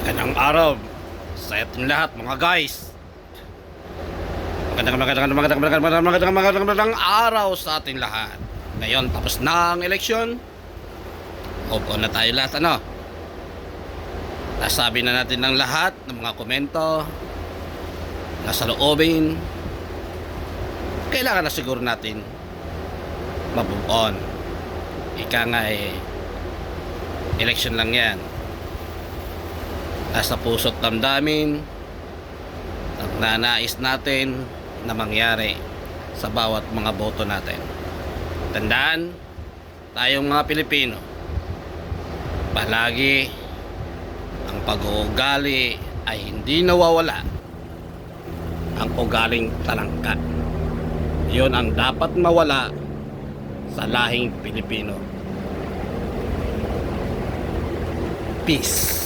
Magandang araw sa ating lahat mga guys. Magandang araw sa ating lahat. Ngayon tapos na ang eleksyon. Move on na tayo lahat, ano? Nasabi na natin ng lahat ng mga komento, nasa loobin. Kailangan na siguro natin move on. Ika nga election lang yan. Nasa puso't damdamin ang nanais natin na mangyari sa bawat mga boto natin. Tandaan, tayong mga Pilipino, palagi ang pag-uugali ay hindi nawawala. Ang ugaling talangka, yun ang dapat mawala sa lahing Pilipino. Peace.